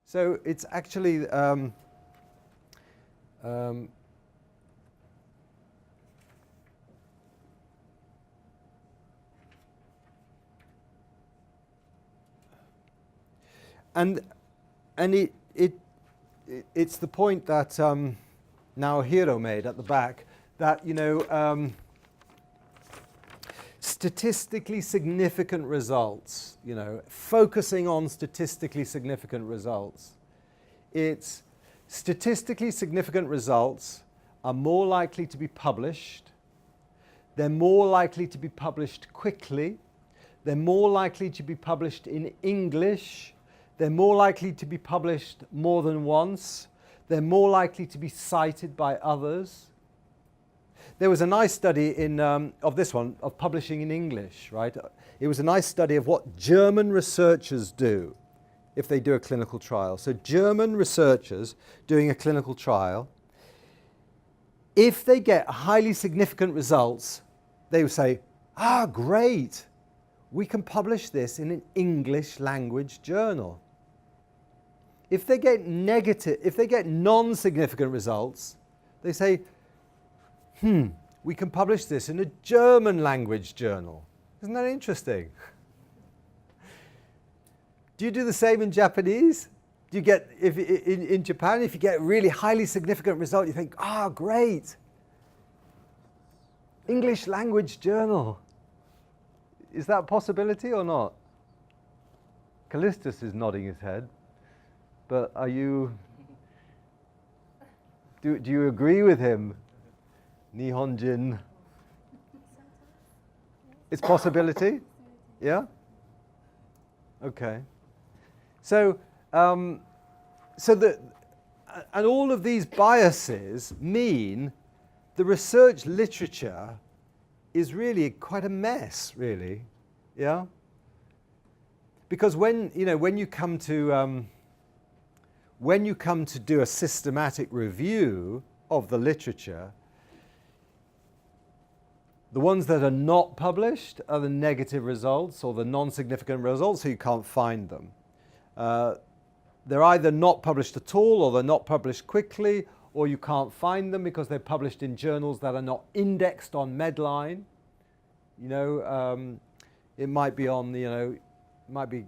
So it's actually and it's the point that Naohiro made at the back, that, you know, statistically significant results, you know, focusing on statistically significant results. It's statistically significant results are more likely to be published. They're more likely to be published quickly. They're more likely to be published in English. They're more likely to be published more than once. They're more likely to be cited by others. There was a nice study of this one, of publishing in English, right? It was a nice study of what German researchers do if they do a clinical trial. So German researchers doing a clinical trial, if they get highly significant results, they would say, ah, great, we can publish this in an English language journal. If they get non-significant results, they say, we can publish this in a German language journal. Isn't that interesting? Do you do the same in Japanese? Do you get, in Japan, if you get a really highly significant result, you think, ah, great, English language journal. Is that a possibility or not? Callistus is nodding his head, but are you, do you agree with him? Nihonjin. It's possibility? Yeah? Okay. So, and all of these biases mean the research literature is really quite a mess, really. Yeah? Because when you come to do a systematic review of the literature, the ones that are not published are the negative results or the non-significant results, so you can't find them. They're either not published at all, or they're not published quickly, or you can't find them because they're published in journals that are not indexed on Medline. You know, it might be on, you know, might be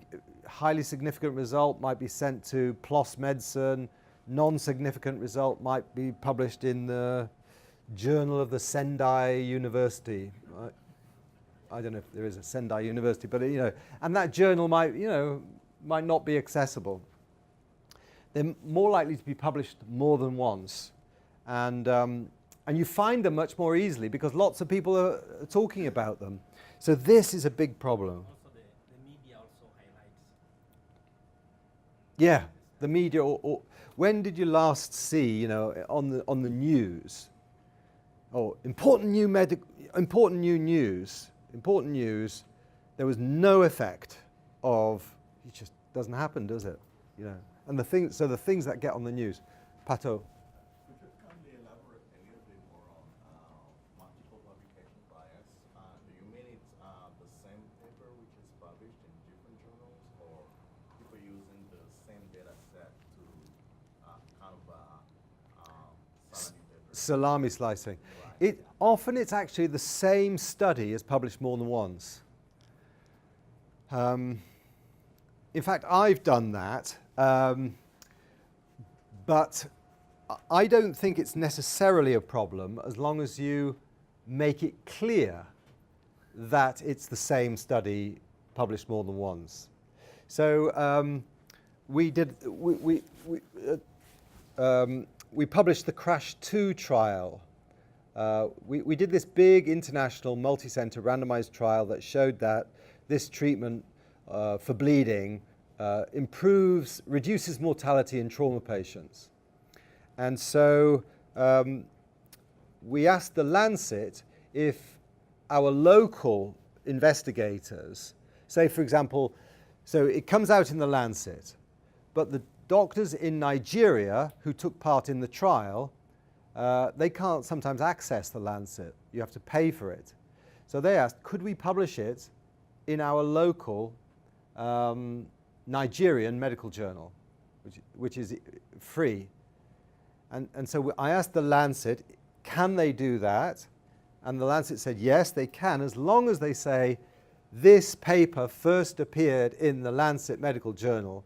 highly significant result, might be sent to PLOS Medicine. Non-significant result might be published in the Journal of the Sendai University. I don't know if there is a Sendai University, but you know, and that journal might not be accessible. They're more likely to be published more than once, and you find them much more easily because lots of people are talking about them. So this is a big problem. Also, the media also highlights. Yeah, the media. Or when did you last see, you know, on the news? Oh, important new news. There was no effect of. It just doesn't happen, does it? You know. And the things that get on the news. Pato. Could you kindly elaborate a little bit more on multiple publication bias? Do you mean it's the same paper which is published in different journals, or people using the same data set to kind of salami slicing? Right. Often it's actually the same study is published more than once. In fact, I've done that, but I don't think it's necessarily a problem as long as you make it clear that it's the same study published more than once. So we published the CRASH 2 trial. We did this big international multi-center randomized trial that showed that this treatment for bleeding reduces mortality in trauma patients. And so we asked the Lancet if our local investigators, say for example, so it comes out in the Lancet, but the doctors in Nigeria who took part in the trial, they can't sometimes access the Lancet. You have to pay for it. So they asked, could we publish it in our local Nigerian medical journal, which is free. And so I asked the Lancet, can they do that? And the Lancet said, yes, they can, as long as they say, this paper first appeared in the Lancet Medical Journal.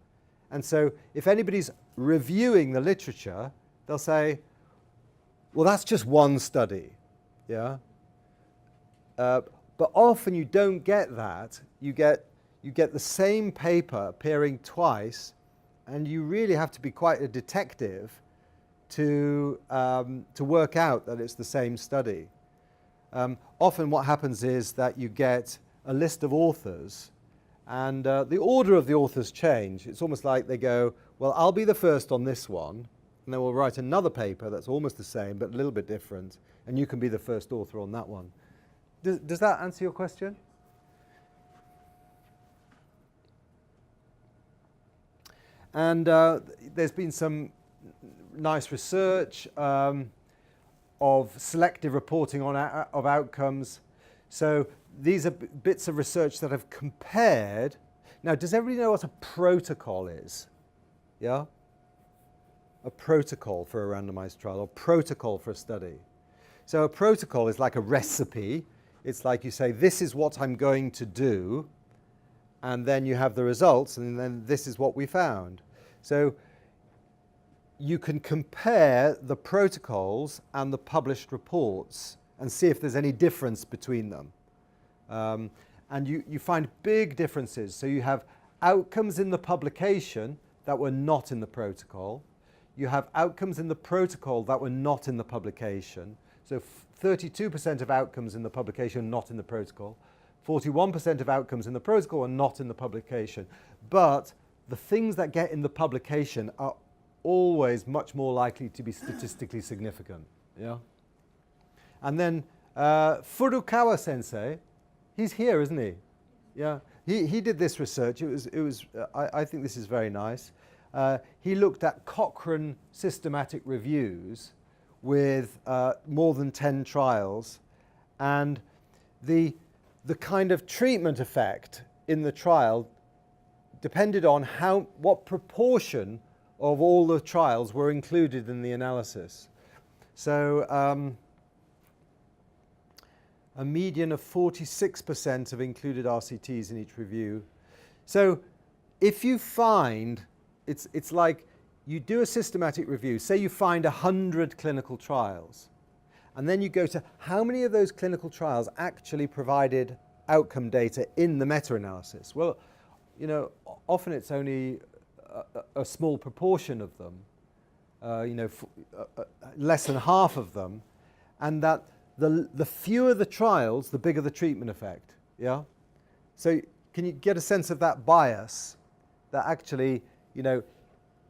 And so if anybody's reviewing the literature, they'll say, well, that's just one study. Yeah? But often you don't get that. You get the same paper appearing twice, and you really have to be quite a detective to work out that it's the same study. Often what happens is that you get a list of authors, and the order of the authors change. It's almost like they go, well, I'll be the first on this one, and then we'll write another paper that's almost the same but a little bit different, and you can be the first author on that one. Does that answer your question? And there's been some nice research of selective reporting of outcomes. So these are bits of research that have compared. Now, does everybody know what a protocol is? Yeah? A protocol for a randomized trial, or protocol for a study. So a protocol is like a recipe. It's like you say, this is what I'm going to do, and then you have the results, and then this is what we found. So you can compare the protocols and the published reports and see if there's any difference between them. And you find big differences. So you have outcomes in the publication that were not in the protocol. You have outcomes in the protocol that were not in the publication. So 32% of outcomes in the publication not in the protocol. 41% of outcomes in the protocol are not in the publication. But the things that get in the publication are always much more likely to be statistically significant. Yeah? And then Furukawa sensei, he's here, isn't he? Yeah. He did this research. I think this is very nice. He looked at Cochrane systematic reviews with more than 10 trials, and the kind of treatment effect in the trial depended on what proportion of all the trials were included in the analysis. So a median of 46% have included RCTs in each review. So if you find, it's like you do a systematic review, say you find 100 clinical trials, and then you go to how many of those clinical trials actually provided outcome data in the meta-analysis. Well, you know, often it's only a small proportion of them, less than half of them, and that the fewer the trials, the bigger the treatment effect. Yeah? So can you get a sense of that bias? That actually, you know,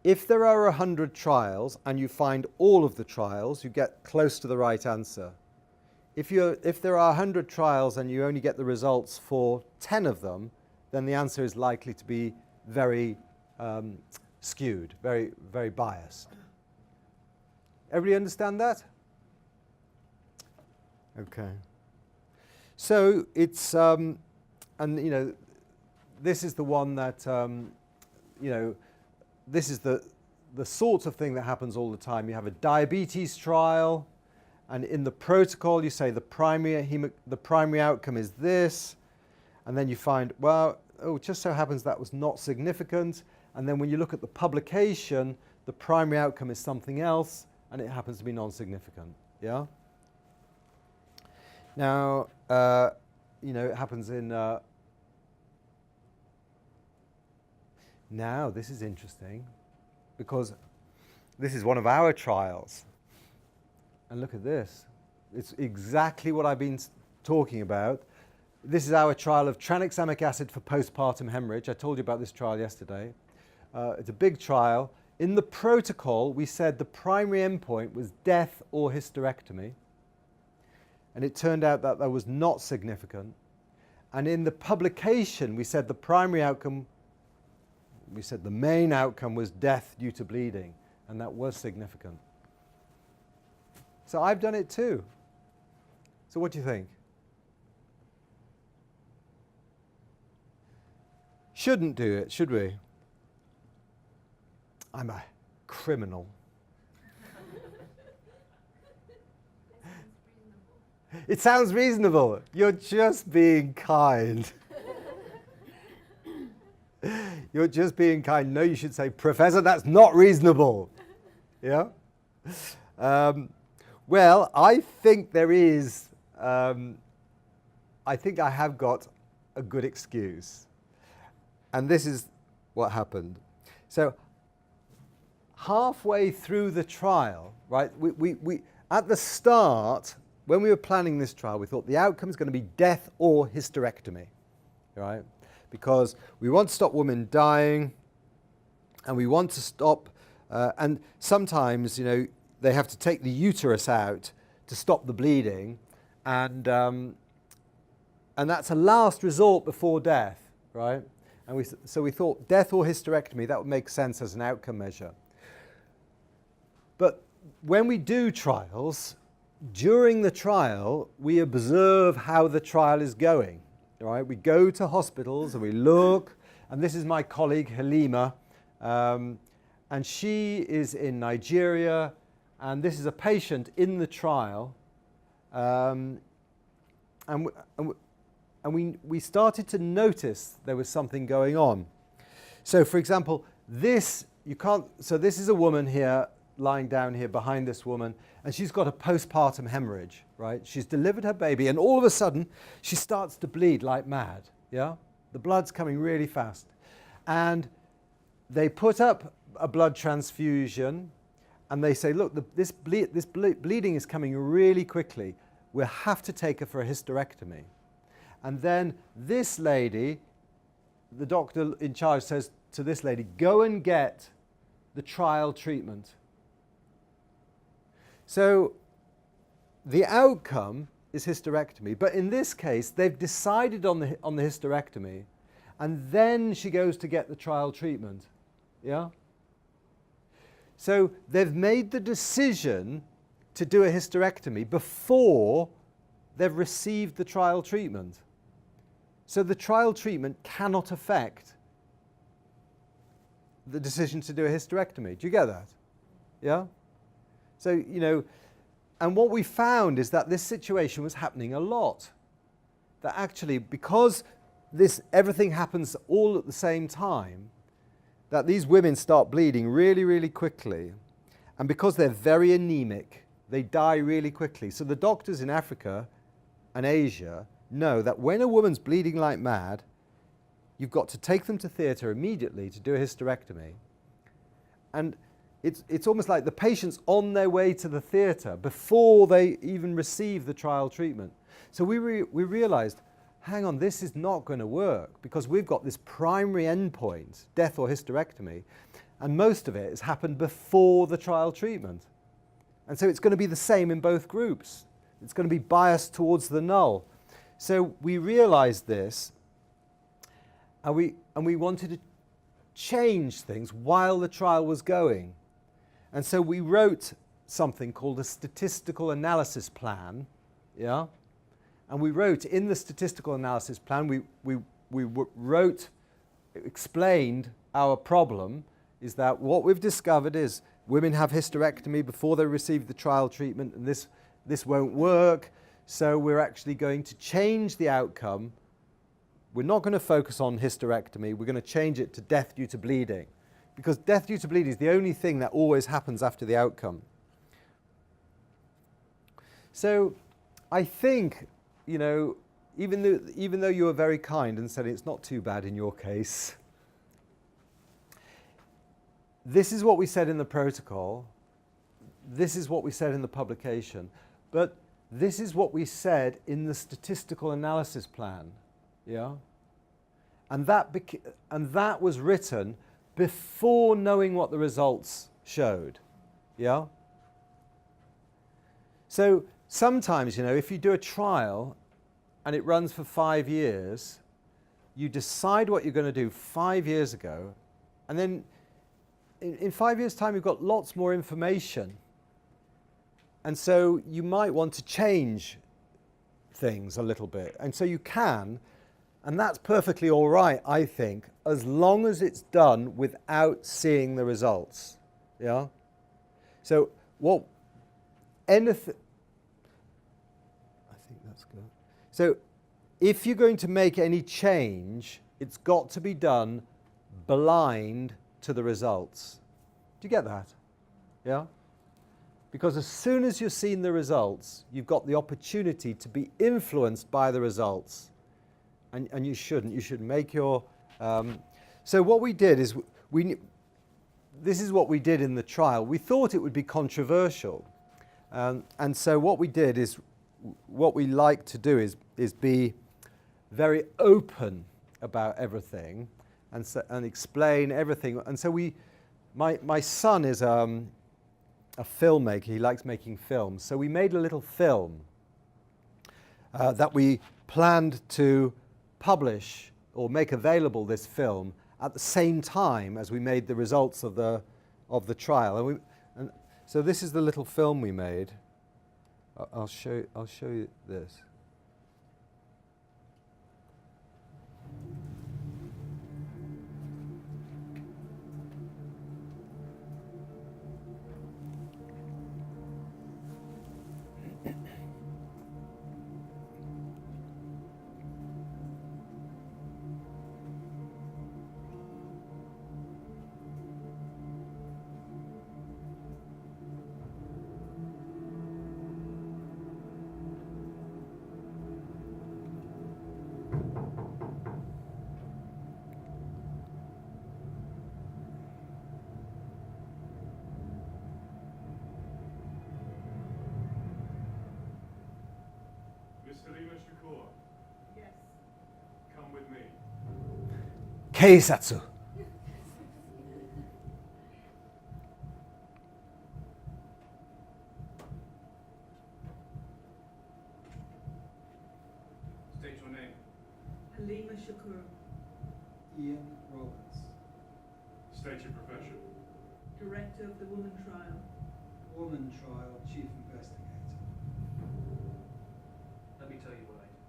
if there are 100 trials and you find all of the trials, you get close to the right answer. If there are 100 trials and you only get the results for 10 of them, then the answer is likely to be very skewed, very, very biased. Everybody understand that? Okay. So it's, and you know, this is the one that, you know, this is the sort of thing that happens all the time. You have a diabetes trial, and in the protocol you say the primary outcome is this, and then you find, well, oh, it just so happens that was not significant, and then when you look at the publication, the primary outcome is something else, and it happens to be non-significant. Yeah? Now, you know, it happens in... Now, this is interesting, because this is one of our trials. And look at this. It's exactly what I've been talking about. This is our trial of tranexamic acid for postpartum hemorrhage. I told you about this trial yesterday. It's a big trial. In the protocol, we said the primary endpoint was death or hysterectomy. And it turned out that that was not significant. And in the publication, we said the primary outcome, we said the main outcome was death due to bleeding, and that was significant. So I've done it too. So what do you think? Shouldn't do it, should we? I'm a criminal. It sounds reasonable. You're just being kind. You're just being kind. No, you should say, Professor, that's not reasonable. Yeah? Well, I think there is, I think I have got a good excuse. And this is what happened. So halfway through the trial, right, we at the start, when we were planning this trial, we thought the outcome is going to be death or hysterectomy, right? Because we want to stop women dying, and we want to stop, and sometimes, you know, they have to take the uterus out to stop the bleeding, and that's a last resort before death, right? And so we thought death or hysterectomy, that would make sense as an outcome measure. But when we do trials, during the trial, we observe how the trial is going. Right? We go to hospitals and we look, and this is my colleague Halima, and she is in Nigeria, and this is a patient in the trial, and we started to notice there was something going on. So, for example, this is a woman here, lying down here behind this woman, and she's got a postpartum hemorrhage, right? She's delivered her baby, and all of a sudden, she starts to bleed like mad, yeah? The blood's coming really fast. And they put up a blood transfusion, and they say, look, this bleeding is coming really quickly. We'll have to take her for a hysterectomy. And then this lady, the doctor in charge says to this lady, go and get the trial treatment. So the outcome is hysterectomy, but in this case, they've decided on the hysterectomy, and then she goes to get the trial treatment. Yeah? So they've made the decision to do a hysterectomy before they've received the trial treatment. So the trial treatment cannot affect the decision to do a hysterectomy. Do you get that? Yeah? So, you know, and what we found is that this situation was happening a lot. That actually, because everything happens all at the same time, that these women start bleeding really, really quickly. And because they're very anemic, they die really quickly. So the doctors in Africa and Asia know that when a woman's bleeding like mad, you've got to take them to theatre immediately to do a hysterectomy. And it's almost like the patient's on their way to the theatre before they even receive the trial treatment. So we realized, hang on, this is not going to work because we've got this primary endpoint, death or hysterectomy, and most of it has happened before the trial treatment. And so it's going to be the same in both groups. It's going to be biased towards the null. So we realized this, and we wanted to change things while the trial was going. And so we wrote something called a statistical analysis plan, yeah? And we wrote in the statistical analysis plan, we explained our problem is that what we've discovered is women have hysterectomy before they receive the trial treatment, and this won't work, so we're actually going to change the outcome. We're not going to focus on hysterectomy, we're going to change it to death due to bleeding. Because death due to bleeding is the only thing that always happens after the outcome. So I think, you know, even though you were very kind and said it's not too bad in your case, this is what we said in the protocol, this is what we said in the publication, but this is what we said in the statistical analysis plan, yeah? And that was written before knowing what the results showed, yeah? So sometimes, you know, if you do a trial and it runs for 5 years, you decide what you're going to do 5 years ago, and then in 5 years' time you've got lots more information. And so you might want to change things a little bit. And so you can, And that's perfectly all right, I think, as long as it's done without seeing the results. Yeah? So what anything, I think that's good. So if you're going to make any change, it's got to be done blind to the results. Do you get that? Yeah? Because as soon as you've seen the results, you've got the opportunity to be influenced by the results. And you shouldn't. You should make your... so what we did is, this is what we did in the trial. We thought it would be controversial. And so what we did is, what we like to do is be very open about everything and explain everything. And so my son is a filmmaker. He likes making films. So we made a little film that we planned to publish or make available this film at the same time as we made the results of the trial. And so this is the little film we made. I'll show you this. Mr. Lima Shakur. Yes. Come with me. Keisatsu. State your name. Lima Shakur. Ian Roberts. State your profession. Director of the Woman Trial. Woman Trial Chief Investigator. Let me tell you what I do.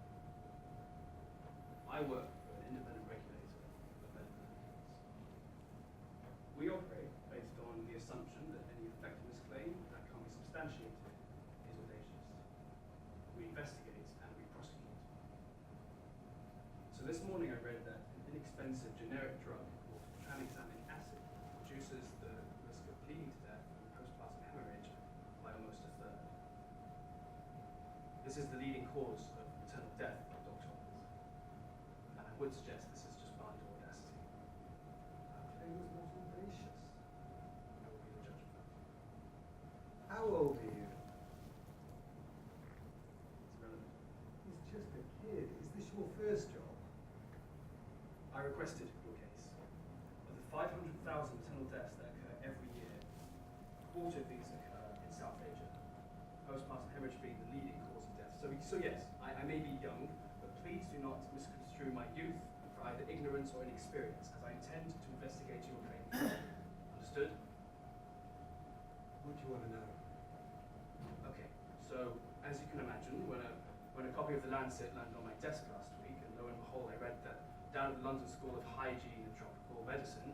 I work for an independent regulator of medical evidence. We operate based on the assumption that any effectiveness claim that can be substantiated is audacious. We investigate and we prosecute. So this morning I read that an inexpensive generic drug called tranexamic acid reduces the risk of bleeding to death and postpartum hemorrhage by almost a third. This is the leading cause of maternal death by doctors. And I would suggest this is just blind audacity. Our claim was not audacious. I will be the judge of that. How old are you? It's relevant. He's just a kid. Is this your first job? I requested your case. Of the 500,000 maternal deaths that occur every year, a quarter of these occur in South Asia. Postpartum hemorrhage being the leading cause of death. So yes, I may be young, but please do not misconstrue my youth for either ignorance or inexperience, as I intend to investigate your claim. Understood? What do you want to know? Okay, so as you can imagine, when a copy of the Lancet landed on my desk last week, and lo and behold, I read that down at the London School of Hygiene and Tropical Medicine,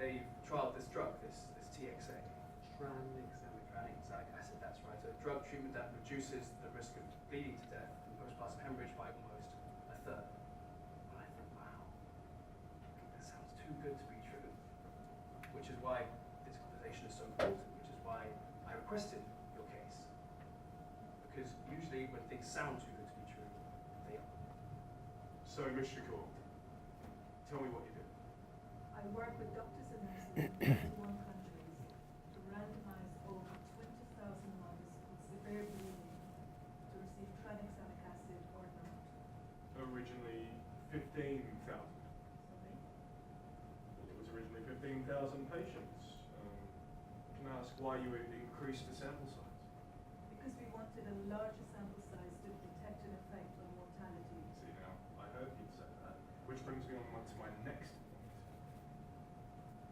they've trialled this drug, this TXA. Tranexamic acid, that's right. A drug treatment that reduces the risk of bleeding to death and postpartum hemorrhage by almost a third. And I thought, wow, that sounds too good to be true. Which is why this conversation is so important, which is why I requested your case. Because usually when things sound too good to be true, they are. So, Mr. Shakur, tell me what you do. I work with doctors and nurses in 21 countries to randomize over 20,000 mothers with severe bleeding to receive tranexamic acid or not. Originally 15,000. Sorry? Well, it was originally 15,000 patients. Can I ask why you would increase the sample size? Because we wanted a larger sample size to detect an effect on mortality. See, now, I heard you say that, which brings me on to my next point.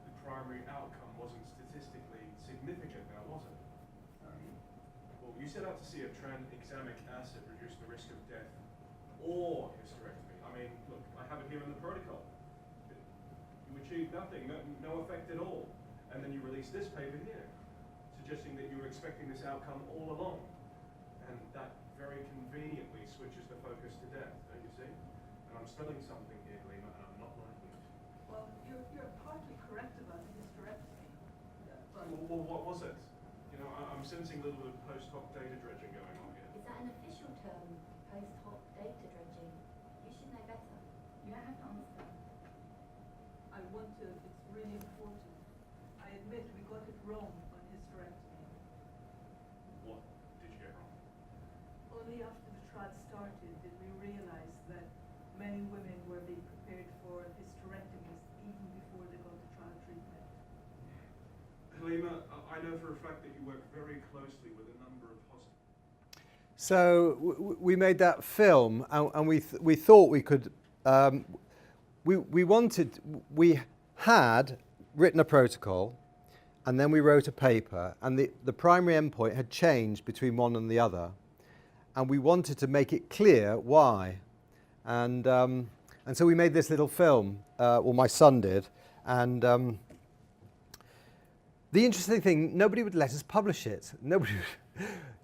The primary outcome wasn't statistically significant now, was it? Sorry. Well, you set out to see if tranexamic acid reduced the risk of death or hysterectomy. I mean, look, I given the protocol. You achieved nothing, no effect at all. And then you release this paper here, suggesting that you were expecting this outcome all along. And that very conveniently switches the focus to death, don't you see? And I'm studying something here, Lima, and I'm not liking it. Well, you're partly correct about the hysterectomy. But Well, what was it? You know, I'm sensing a little bit of post-hoc data dredging going on here. Is that an official term, post hoc data dredging? You should know better. You don't have to understand. I want to, it's really important. I admit we got it wrong on hysterectomy. What did you get wrong? Only after the trial started did we realize that many women were being prepared for hysterectomies even before they got the trial treatment. Halima, I know for a fact that you work very closely with a number of hospitals. So we made that film, and we thought we could. We had written a protocol, and then we wrote a paper, and the primary endpoint had changed between one and the other, and we wanted to make it clear why, and so we made this little film. Well, my son did, and the interesting thing, nobody would let us publish it. Nobody,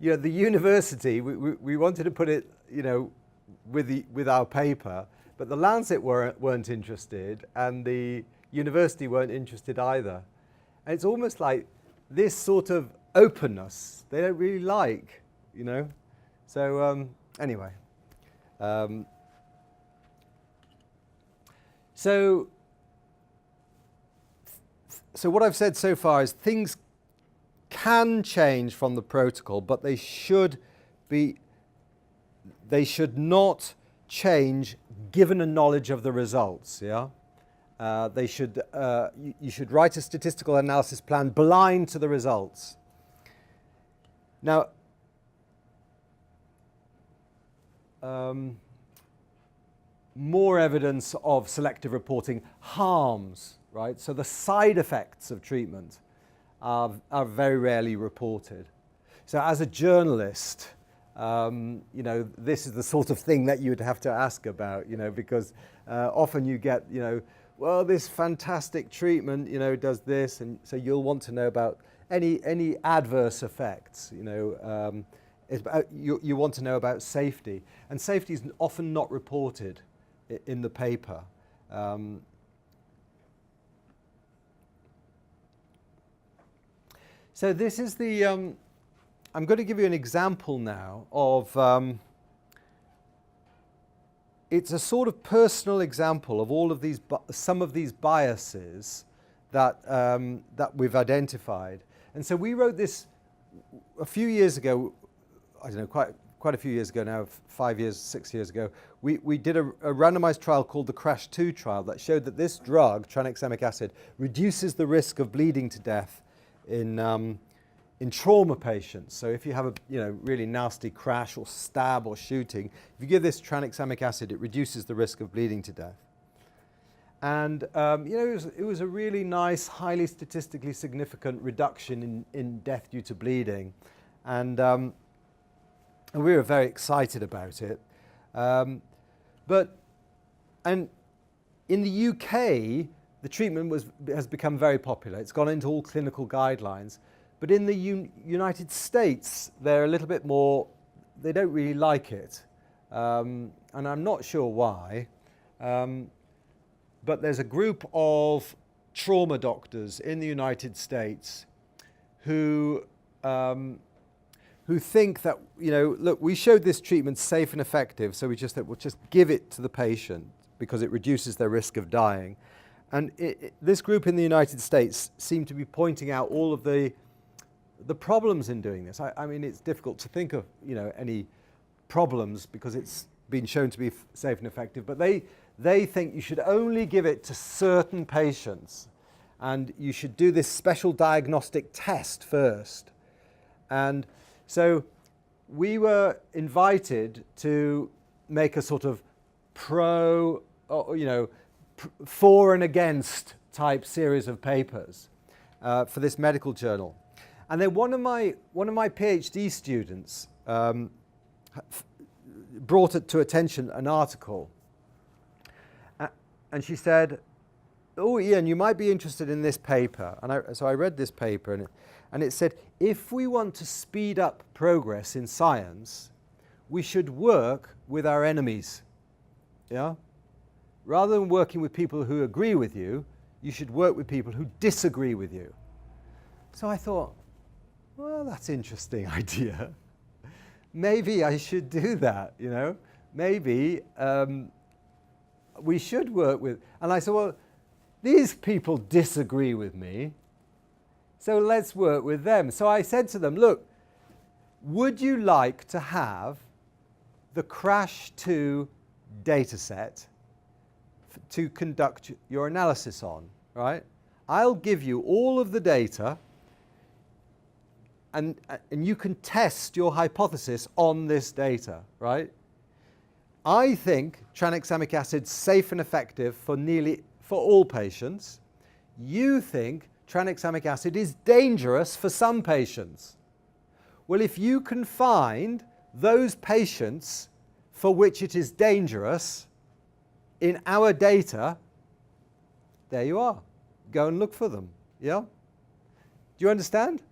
you know, the university. We wanted to put it, you know, with our paper, but the Lancet weren't interested, and the university weren't interested either. And it's almost like this sort of openness they don't really like, you know. So anyway, so what I've said so far is things can change from the protocol, but they should not change given a knowledge of the results. Yeah. You should write a statistical analysis plan blind to the results. Now, more evidence of selective reporting harms, right? So the side effects of treatment are very rarely reported. So as a journalist, you know, this is the sort of thing that you would have to ask about, you know, because often you get, you know, well, this fantastic treatment, you know, does this, and so you'll want to know about any adverse effects, you know. You want to know about safety, and safety is often not reported in the paper. So this is the. I'm going to give you an example now of. It's a sort of personal example of all of these, some of these biases that that we've identified, and so we wrote this a few years ago. I don't know, quite a few years ago now, 5 years, 6 years ago, we did a randomized trial called the CRASH 2 trial that showed that this drug, tranexamic acid, reduces the risk of bleeding to death in trauma patients. So if you have a really nasty crash or stab or shooting, if you give this tranexamic acid, it reduces the risk of bleeding to death. And it was a really nice, highly statistically significant reduction in death due to bleeding. And we were very excited about it. And in the UK, the treatment has become very popular. It's gone into all clinical guidelines. But in the United States, they're a little bit more, they don't really like it. And I'm not sure why. But there's a group of trauma doctors in the United States who think that, look, we showed this treatment safe and effective, so we just thought we'll just give it to the patient because it reduces their risk of dying. And this group in the United States seemed to be pointing out all of the problems in doing this. I mean, it's difficult to think of, any problems because it's been shown to be safe and effective, but they think you should only give it to certain patients, and you should do this special diagnostic test first. And so we were invited to make a sort of for and against type series of papers for this medical journal. And then one of my PhD students brought it to attention, an article. and she said, "Oh, Ian, you might be interested in this paper." And so I read this paper, and it said, if we want to speed up progress in science, we should work with our enemies. Yeah? Rather than working with people who agree with you, you should work with people who disagree with you. So I thought, well, that's an interesting idea. Maybe I should do that, you know? Maybe we should work with... And I said, well, these people disagree with me, so let's work with them. So I said to them, look, would you like to have the Crash 2 data set to conduct your analysis on, right? I'll give you all of the data, and you can test your hypothesis on this data, right? I think tranexamic acid's safe and effective for all patients. You think tranexamic acid is dangerous for some patients. Well, if you can find those patients for which it is dangerous in our data, there you are. Go and look for them. Yeah? Do you understand?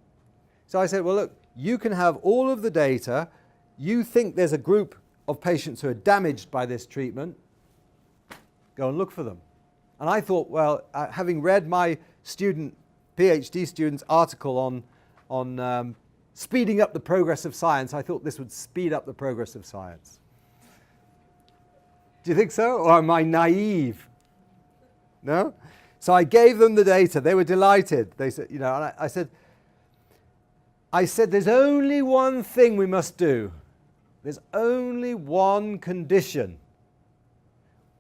So I said, well, look, you can have all of the data. You think there's a group of patients who are damaged by this treatment. Go and look for them. And I thought, well, having read my PhD student's article on speeding up the progress of science, I thought this would speed up the progress of science. Do you think so? Or am I naive? No? So I gave them the data. They were delighted. They said, you know, and I said, there's only one thing we must do. There's only one condition.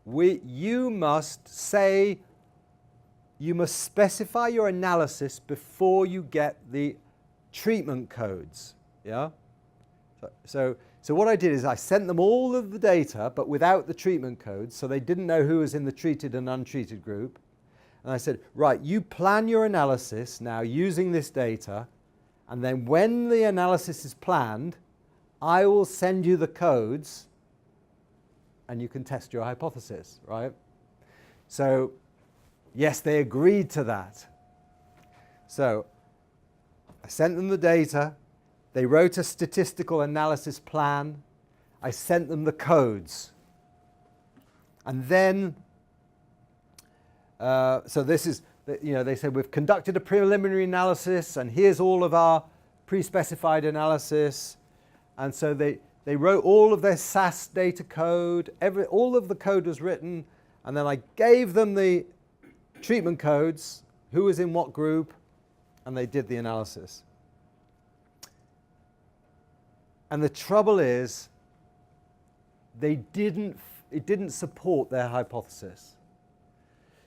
You must specify your analysis before you get the treatment codes. Yeah? So what I did is I sent them all of the data, but without the treatment codes, so they didn't know who was in the treated and untreated group. And I said, right, you plan your analysis now using this data, and then when the analysis is planned, I will send you the codes, and you can test your hypothesis, right? So, yes, they agreed to that. So, I sent them the data. They wrote a statistical analysis plan. I sent them the codes. And then, so this is, you know, they said, we've conducted a preliminary analysis, and here's all of our pre-specified analysis. And so they wrote all of their SAS data code. All of the code was written. And then I gave them the treatment codes, who was in what group, and they did the analysis. And the trouble is, it didn't support their hypothesis.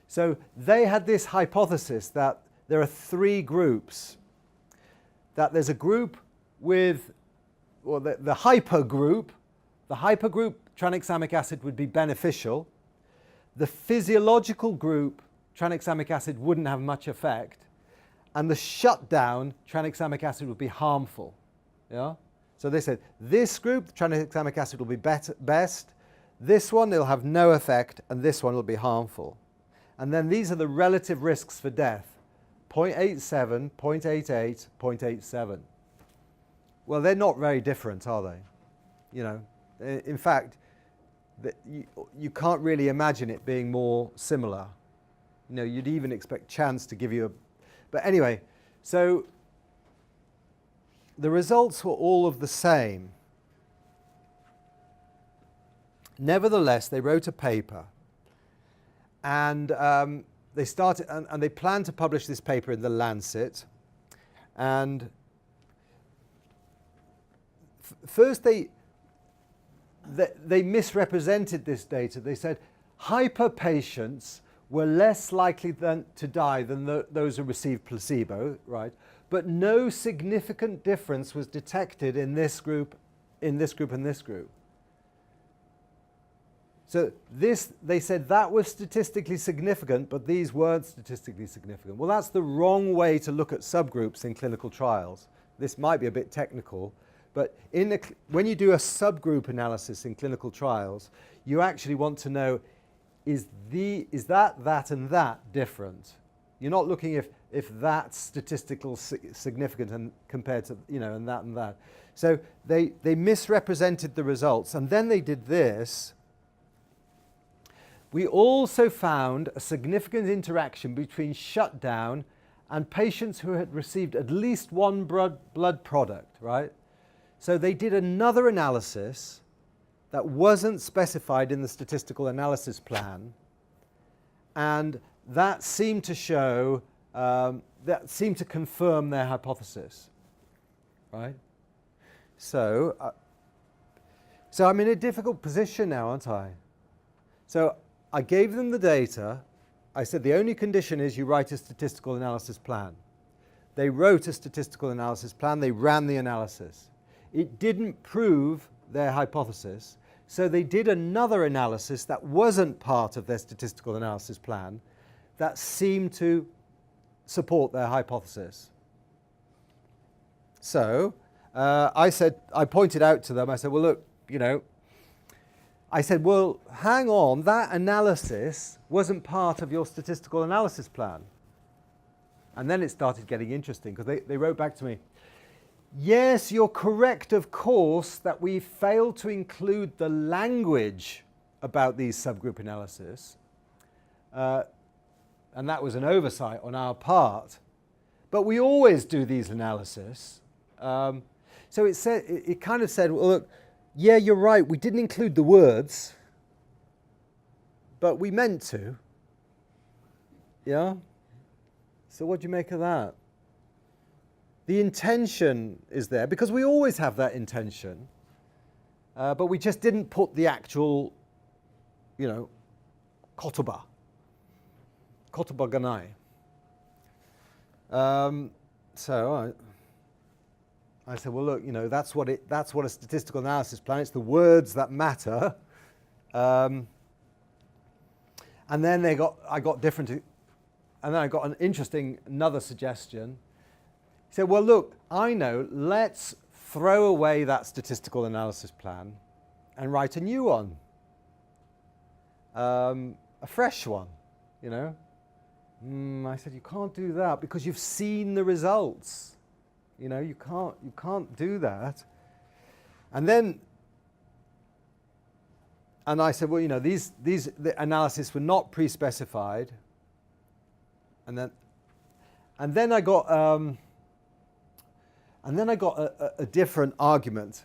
So they had this hypothesis that there are three groups. That there's a group with, well, the hypergroup. The hypergroup, tranexamic acid would be beneficial. The physiological group, tranexamic acid wouldn't have much effect. And the shutdown, tranexamic acid would be harmful. Yeah? So they said, this group, tranexamic acid will be best. This one, it'll have no effect. And this one will be harmful. And then these are the relative risks for death. 0.87, 0.88, 0.87. Well, they're not very different, are they? You know, in fact, you can't really imagine it being more similar. You know, you'd even expect chance to give you a... But anyway, so the results were all of the same. Nevertheless, they wrote a paper, and they started, and they planned to publish this paper in The Lancet. And first they misrepresented this data. They said hyper patients were less likely to die than those who received placebo, right? But no significant difference was detected in this group, and this group. So they said that was statistically significant, but these weren't statistically significant. Well, that's the wrong way to look at subgroups in clinical trials. This might be a bit technical, but when you do a subgroup analysis in clinical trials, you actually want to know, is that, and that different? You're not looking if that's statistical significant and compared to, and that and that. So they misrepresented the results, and then they did this. We also found a significant interaction between shutdown and patients who had received at least one blood product, right? So they did another analysis that wasn't specified in the statistical analysis plan, and that seemed to show, that seemed to confirm their hypothesis, right? So I'm in a difficult position now, aren't I? So I gave them the data. I said the only condition is you write a statistical analysis plan. They wrote a statistical analysis plan. They ran the analysis. It didn't prove their hypothesis, so they did another analysis that wasn't part of their statistical analysis plan that seemed to support their hypothesis. So I pointed out to them, I said, well, look, I said, well, hang on, that analysis wasn't part of your statistical analysis plan. And then it started getting interesting, because they wrote back to me, yes, you're correct, of course, that we failed to include the language about these subgroup analysis. And that was an oversight on our part. But we always do these analyses. So it kind of said, well, look, yeah, you're right, we didn't include the words, but we meant to. Yeah? So what do you make of that? The intention is there, because we always have that intention, but we just didn't put the actual, kotoba ganai. So I said, well, look, that's what a statistical analysis plan. It's the words that matter. And then I got an interesting another suggestion. He said, well, look, I know. Let's throw away that statistical analysis plan and write a new one, a fresh one. I said, you can't do that because you've seen the results. You can't do that. And I said, well, the analysis were not pre-specified. And then I got a different argument.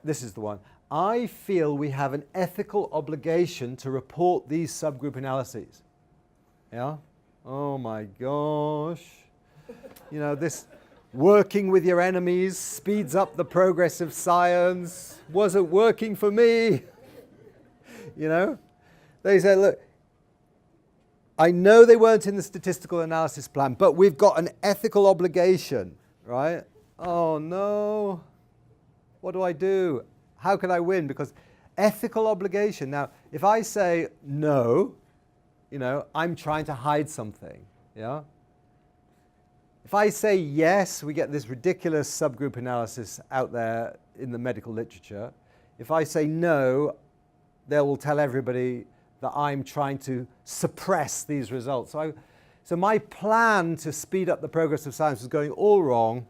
This is the one. I feel we have an ethical obligation to report these subgroup analyses. Yeah? Oh my gosh. This working with your enemies speeds up the progress of science wasn't working for me. They said, look, I know they weren't in the statistical analysis plan, but we've got an ethical obligation, right? Oh no. What do I do? How can I win? Because ethical obligation. Now, if I say no, I'm trying to hide something, yeah? If I say yes, we get this ridiculous subgroup analysis out there in the medical literature. If I say no, they will tell everybody that I'm trying to suppress these results. So my plan to speed up the progress of science was going all wrong.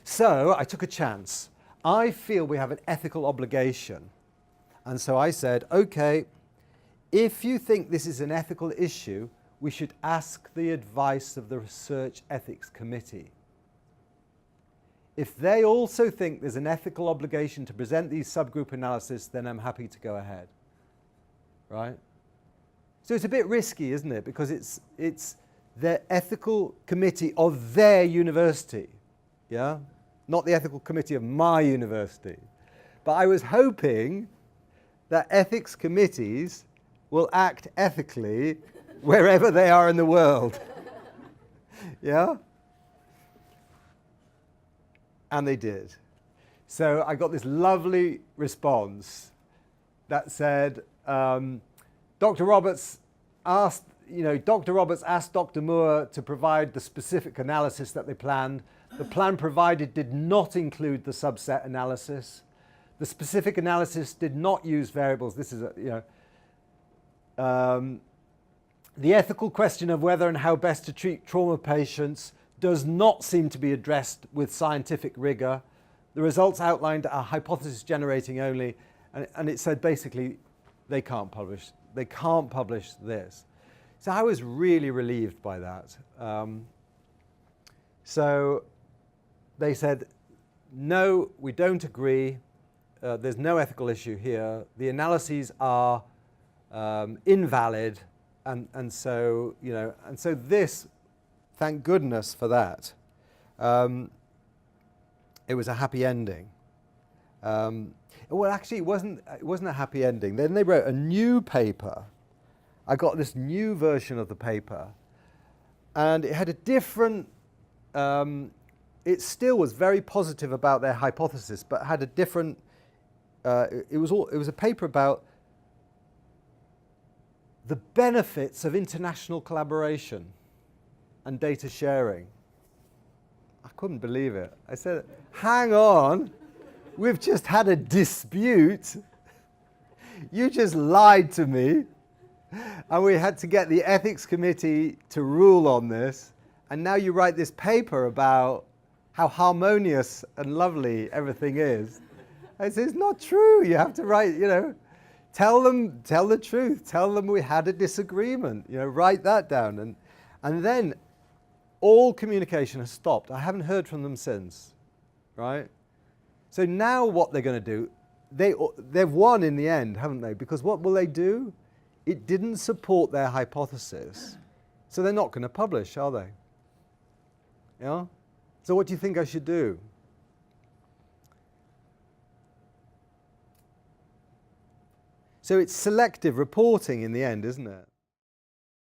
So I took a chance. I feel we have an ethical obligation. And so I said, okay, if you think this is an ethical issue, we should ask the advice of the Research Ethics Committee. If they also think there's an ethical obligation to present these subgroup analyses, then I'm happy to go ahead. Right? So it's a bit risky, isn't it? Because it's the ethical committee of their university. Yeah? Not the ethical committee of my university. But I was hoping that ethics committees will act ethically wherever they are in the world. Yeah? And they did. So I got this lovely response that said, Dr. Roberts asked Dr. Moore to provide the specific analysis that they planned. The plan provided did not include the subset analysis. The specific analysis did not use variables. This is The ethical question of whether and how best to treat trauma patients does not seem to be addressed with scientific rigor. The results outlined are hypothesis generating only, and it said basically they can't publish this. So I was really relieved by that. So they said, no, we don't agree. There's no ethical issue here. The analyses are invalid, and so this, thank goodness for that. It was a happy ending. Well, actually, it wasn't a happy ending. Then they wrote a new paper. I got this new version of the paper, and it had a different. It still was very positive about their hypothesis, but had a different. It was a paper about the benefits of international collaboration and data sharing. I couldn't believe it. I said, hang on, we've just had a dispute. You just lied to me. And we had to get the ethics committee to rule on this. And now you write this paper about how harmonious and lovely everything is. I said, it's not true. You have to write, tell the truth. Tell them we had a disagreement. Write that down. And then all communication has stopped. I haven't heard from them since, right? So now what they're going to do, they've won in the end, haven't they? Because what will they do? It didn't support their hypothesis. So they're not going to publish, are they? Yeah? So what do you think I should do? So it's selective reporting in the end, isn't it?